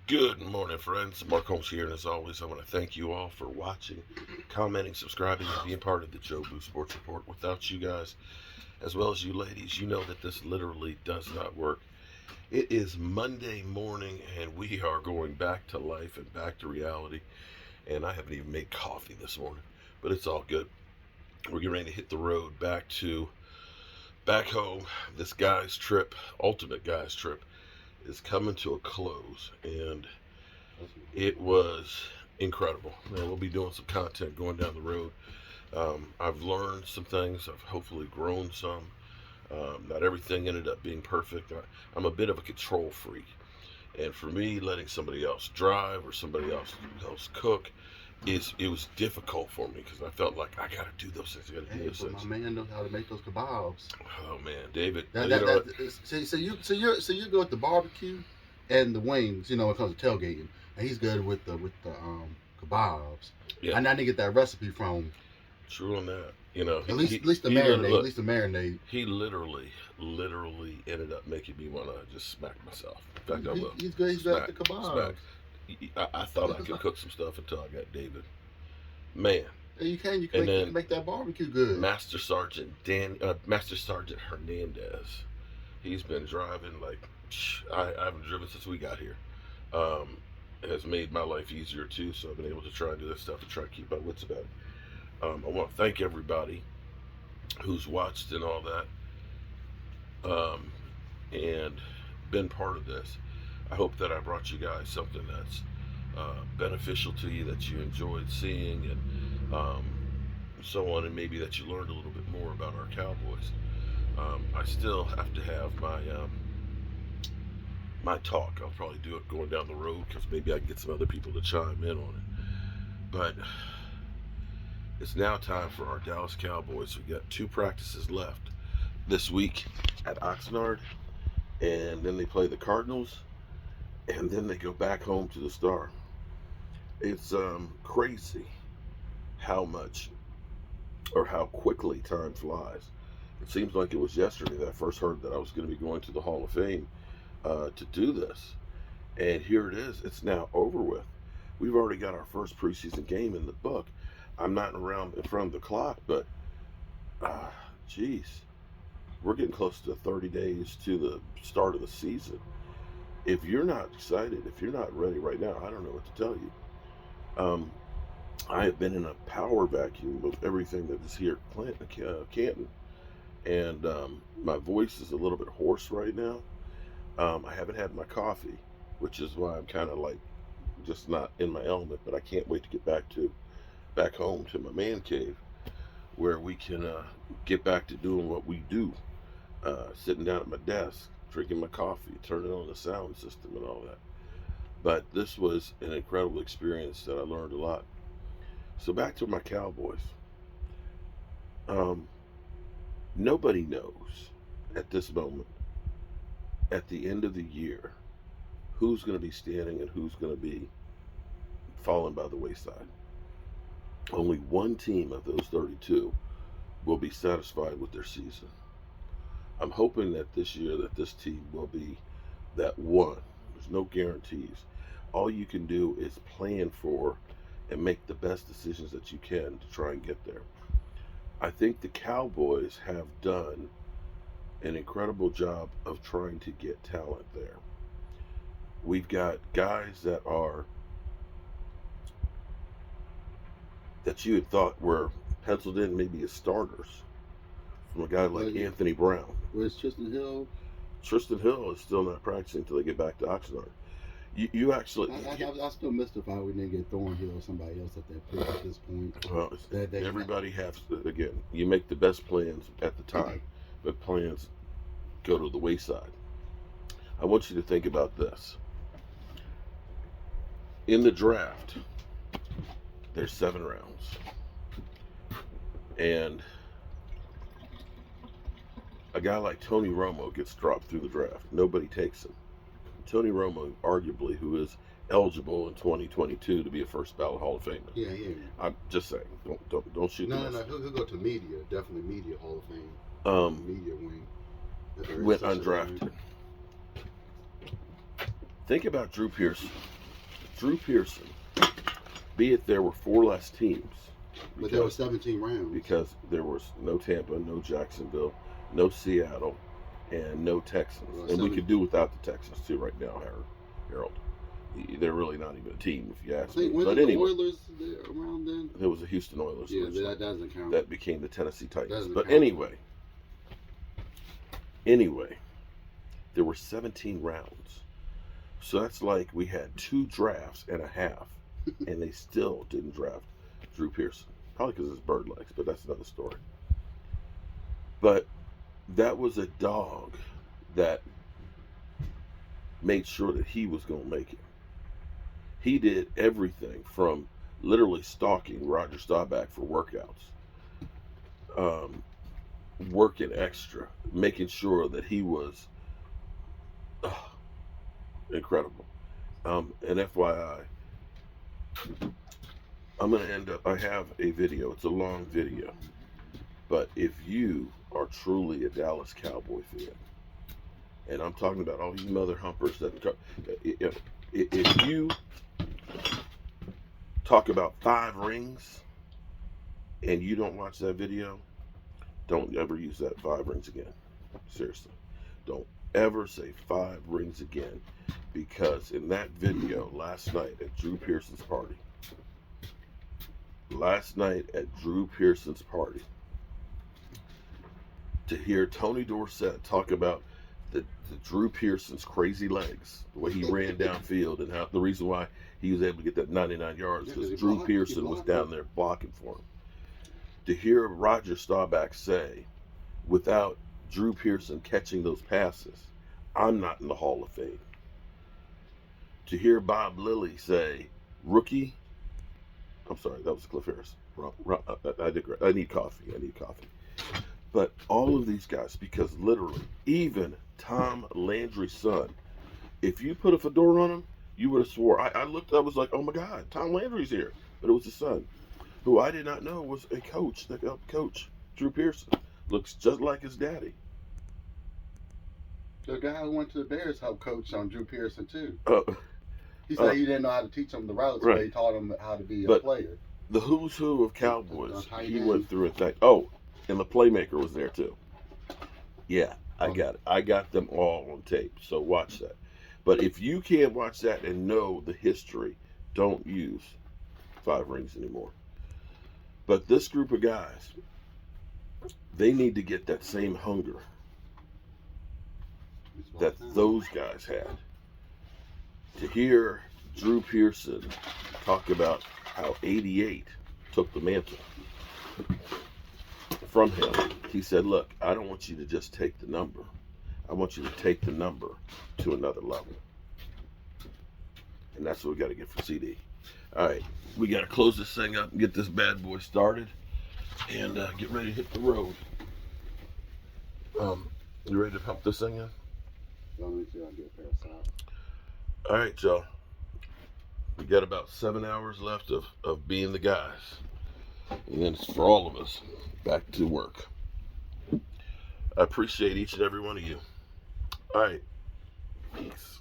Good morning, friends. Mark Holmes here, and as always, I want to thank you all for watching, commenting, subscribing, and being part of the Joe Boo Sports Report. Without you guys, as well as you ladies, you know that this literally does not work. It is Monday morning, and we are going back to life and back to reality. And I haven't even made coffee this morning, but it's all good. We're getting ready to hit the road back home. This guy's trip, ultimate guy's trip, is coming to a close, and it was incredible. Man, we'll be doing some content going down the road. I've learned some things. I've hopefully grown some. Not everything ended up being perfect. I'm a bit of a control freak, and for me, letting somebody else drive or somebody else cook it was difficult for me because I felt like I got to do those things. I got to do those But things. my man knows how to make those kebabs. Oh man, David. So you go with the barbecue and the wings. You know, when it comes to tailgating, and he's good with the kebabs. Yeah. I need to get that recipe from. True on that. You know, At least the marinade. At least the marinade. He literally ended up making me want to just smack myself. In fact, I will. He's good. He's good at the kebabs. I thought I could cook some stuff until I got David. Man. You can make that barbecue good. Master Sergeant Hernandez. He's been driving like I haven't driven since we got here. Has made my life easier too, so I've been able to try and do this stuff and try to keep my wits about it. I want to thank everybody who's watched and all that, and been part of this. I hope that I brought you guys something that's beneficial to you, that you enjoyed seeing, and so on, and maybe that you learned a little bit more about our Cowboys. I still have to have my talk. I'll probably do it going down the road because maybe I can get some other people to chime in on it. But it's now time for our Dallas Cowboys. We got 2 practices left this week at Oxnard, and then they play the Cardinals, and then they go back home to the Star. It's crazy how much or how quickly time flies. It seems like it was yesterday that I first heard that I was going to be going to the Hall of Fame to do this, and here it is. It's now over with. We've already got our first preseason game in the book. I'm not around in front of the clock, but geez, we're getting close to 30 days to the start of the season. If you're not excited, if you're not ready right now, I don't know what to tell you. I have been in a power vacuum of everything that is here at Canton, and my voice is a little bit hoarse right now. I haven't had my coffee, which is why I'm kind of like just not in my element, but I can't wait to get back home to my man cave where we can get back to doing what we do, sitting down at my desk, drinking my coffee, turning on the sound system and all that. But this was an incredible experience that I learned a lot. So back to my Cowboys. Nobody knows at this moment, at the end of the year, who's going to be standing and who's going to be falling by the wayside. Only one team of those 32 will be satisfied with their season. I'm hoping that this year that this team will be that one. There's no guarantees. All you can do is plan for and make the best decisions that you can to try and get there. I think the Cowboys have done an incredible job of trying to get talent there. We've got guys that you had thought were penciled in maybe as starters, from a guy like Anthony Brown. Where's Tristan Hill? Tristan Hill is still not practicing until they get back to Oxnard. You actually... I still mystify we didn't get Thornhill or somebody else at that pick at this point. Well, everybody has to, again, you make the best plans at the time, but plans go to the wayside. I want you to think about this. In the draft, there's 7 rounds. And a guy like Tony Romo gets dropped through the draft. Nobody takes him. Tony Romo, arguably, who is eligible in 2022 to be a first ballot Hall of Famer. Yeah. I'm just saying, don't shoot. No. He'll go to media, definitely media Hall of Fame. Media wing. Went undrafted. Think about Drew Pearson. Drew Pearson, be it there were 4 less teams. But there were 17 rounds. Because there was no Tampa, no Jacksonville, no Seattle, and no Texans. Well, and we could do without the Texans too right now, Harold. They're really not even a team, if you ask me. But anyway, the Oilers around then? There was a Houston Oilers. Yeah, that doesn't count. That became the Tennessee Titans. Doesn't but count. anyway, there were 17 rounds. So that's like we had 2 drafts and a half, and they still didn't draft Drew Pearson. Probably because it's bird legs, but that's another story. But that was a dog that made sure that he was going to make it. He did everything from literally stalking Roger Staubach for workouts, working extra, making sure that he was incredible. And FYI, I'm going to end up, I have a video. It's a long video. But if you are truly a Dallas Cowboy fan, and I'm talking about all you mother humpers that, if you talk about 5 rings and you don't watch that video, don't ever use that 5 rings again. Seriously. Don't ever say 5 rings again, because in that video last night at Drew Pearson's party, to hear Tony Dorsett talk about the Drew Pearson's crazy legs, the way he ran downfield, and how the reason why he was able to get that 99 yards because Drew Pearson was down there blocking for him. To hear Roger Staubach say, without Drew Pearson catching those passes, I'm not in the Hall of Fame. To hear Bob Lilly say, rookie, I'm sorry, that was Cliff Harris. I need coffee. But all of these guys, because literally, even Tom Landry's son, if you put a fedora on him, you would have swore. I looked, I was like, oh my God, Tom Landry's here. But it was his son, who I did not know was a coach that helped coach Drew Pearson. Looks just like his daddy. The guy who went to the Bears helped coach on Drew Pearson too. He said he didn't know how to teach him the routes, but he taught him how to be a player. The who's who of Cowboys, he went through a thing. Oh, and the playmaker was there too. Yeah, I got it. I got them all on tape, so watch that. But if you can't watch that and know the history, don't use 5 rings anymore. But this group of guys, they need to get that same hunger that those guys had. To hear Drew Pearson talk about how 88 took the mantle from him. He said, look, I don't want you to just take the number. I want you to take the number to another level. And that's what we got to get for CD. All right, we got to close this thing up and get this bad boy started and get ready to hit the road. You ready to pump this thing in? Let me see if I can get a pair of socks. All right, y'all. We got about 7 hours left of being the guys. And then it's for all of us back to work. I appreciate each and every one of you. All right. Peace.